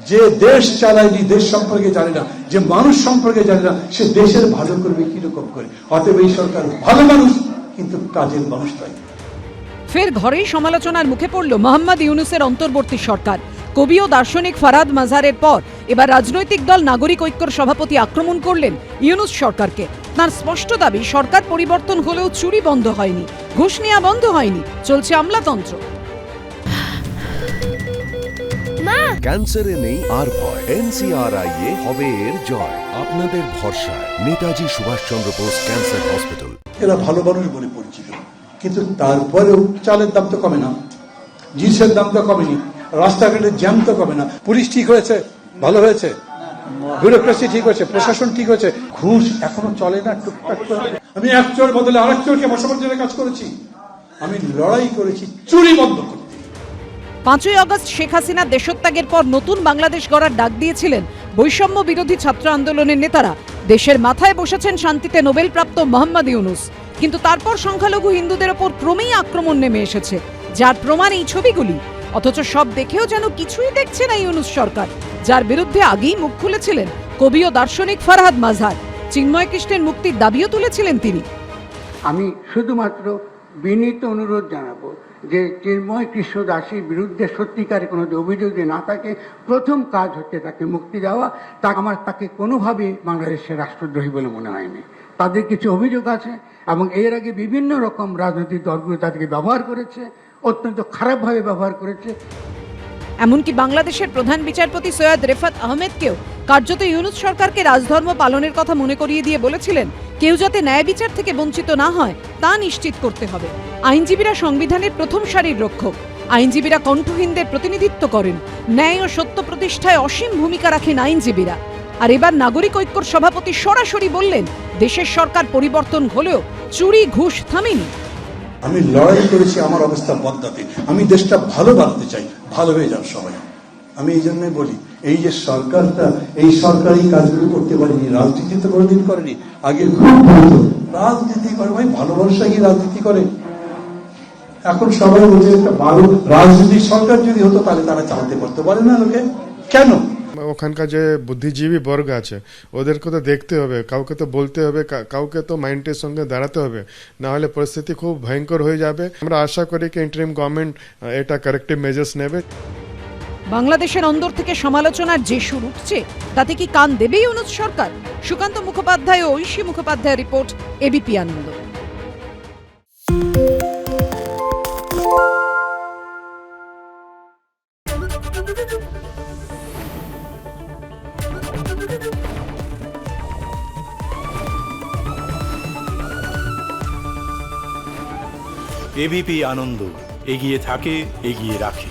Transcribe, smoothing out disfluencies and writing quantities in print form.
যে দেশ চালায়নি, দেশ সম্পর্কে জানে না, যে মানুষ সম্পর্কে জানে না, সে দেশের ভালো করবে কিরকম করে? অতএব এই সরকার ভালো মানুষ, কিন্তু কাজের মানুষ তাই। ফের ঘরেই সমালোচনার মুখে পড়ল মোহাম্মদ ইউনূসের অন্তর্বর্তী সরকার। কবি ও দার্শনিক ফারহাদ মাজারের পর এবার রাজনৈতিক দল নাগরিক ঐক্যর সভাপতি আক্রমণ করলেন ইউনূস সরকারকে। তার স্পষ্ট দাবি, সরকার পরিবর্তন হলেও চুরি বন্ধ হয়নি, ঘুষ নেওয়া বন্ধ হয়নি, চলছে আমলাতন্ত্র। ক্যান্সারে নেই আর ভয়, NCRI হবে এর জয়। আপনাদের ভরসা নেতাজি সুভাষচন্দ্র বোস ক্যান্সার হসপিটাল। এরা ভালো মানুষ বলে পরিচিত, কিন্তু তারপরেও চালের দাম তো কমে না, জিনিসের দাম তো কমেনি, রাস্তাঘাটের জ্যাম তো কমে না। পুলিশ ঠিক হয়েছে, ভালো হয়েছে, ব্যুরোক্রেসি ঠিক হয়েছে, প্রশাসন ঠিক হয়েছে, ঘুষ এখনো চলে না টুকটাক করে। আমি এক চোর বদলে আরেক চোরকে বসাবার জন্য কাজ করেছি, আমি লড়াই করেছি চুরি বন্ধ করতে। 5ই আগস্ট শেখ হাসিনা দেশত্যাগের পর নতুন বাংলাদেশ গড়ার ডাক দিয়েছিলেন বৈষম্য বিরোধী ছাত্র আন্দোলনের নেতারা। দেশের মাথায় বসেছেন শান্তিতে নোবেলপ্রাপ্ত মোহাম্মদ ইউনূস, কিন্তু তারপর সংখ্যালঘু হিন্দুদের ওপর ক্রমেই আক্রমণ নেমে এসেছে, যার প্রমাণ এই ছবিগুলি। অথচ সব দেখেও যেন কিছুই দেখছে না ইউনূস সরকার, যার বিরুদ্ধে আগেই মুখ খুলেছিলেন কবি ও দার্শনিক ফারহাদ মাজার। চিন্ময় কৃষ্ণের মুক্তির দাবিও তুলেছিলেন তিনি। আমি শুধুমাত্র বিনীত অনুরোধ জানাবো যে চিন্ময় কৃষ্ণ দাসের বিরুদ্ধে সত্যিকারের কোনো অভিযোগ না থাকে, প্রথম কাজ হচ্ছে তাকে মুক্তি দেওয়া। আমার তাকে কোনোভাবেই বাংলাদেশের রাষ্ট্রদ্রোহী বলে মনে হয়নি। তাদের কিছু অভিযোগ আছে এবং এর আগে বিভিন্ন রকম রাজনৈতিক দলগুলো তাদেরকে ব্যবহার করেছে, অত্যন্ত খারাপভাবে ব্যবহার করেছে। এমনকি বাংলাদেশের প্রধান বিচারপতি সৈয়দ রেফাত আহমেদকেও কার্যত ইউনূস সরকারকে রাজধর্ম পালনের কথা মনে করিয়ে দিয়ে বলেছিলেন, কেউ যাতে ন্যায় বিচার থেকে বঞ্চিত না হয় তা নিশ্চিত করতে হবে। আইনজীবীরা সংবিধানের প্রথম সারির রক্ষক, আইনজীবীরা কণ্ঠহীনদের প্রতিনিধিত্ব করেন, ন্যায় ও সত্য প্রতিষ্ঠায় অসীম ভূমিকা রাখেন আইনজীবীরা। আর এবার নাগরিক ঐক্যর সভাপতি সরাসরি বললেন, দেশের সরকার পরিবর্তন হলেও চুরি ঘুষ থামেনি। আমি লড়াই করেছি আমার অবস্থা বদলাতে, আমি দেশটা ভালো বানাতে চাই, ভালো হয়ে যান সবাই। আমি এই জন্যই বলি, এই যে সরকারটা, এই সরকার এই কাজগুলো করতে পারেনি, রাজনীতি তো কোনোদিন করেনি। আগে খুব রাজনীতি করে, ভাই ভালোবাসা কি রাজনীতি করে? এখন সবাই বলছে একটা ভালো রাজনৈতিক সরকার যদি হতো তাহলে তারা চালাতে পারতে পারে না লোকে, কেন? ওখানকার যে বুদ্ধিজীবী বর্গ আছে ওদেরকে তো দেখতে হবে, কাউকে তো বলতে হবে, কাউকে তো মাইন্ডের সঙ্গে দাঁড়াতে হবে, না হলে পরিস্থিতি খুব ভয়ঙ্কর হয়ে যাবে। আমরা আশা করি কি ইন্টারিম গভর্নমেন্ট এটা কারেক্টিভ মেজার্স নেবে। বাংলাদেশের অন্দর থেকে সমালোচনার যে সুর উঠছে, তাতে কি কান দেবে ইউনূস সরকার? সুকান্ত মুখোপাধ্যায় ও ঐশী মুখোপাধ্যায়ের রিপোর্ট, এবিপি আনন্দ। এবিপি আনন্দ, এগিয়ে থাকে, এগিয়ে রাখে।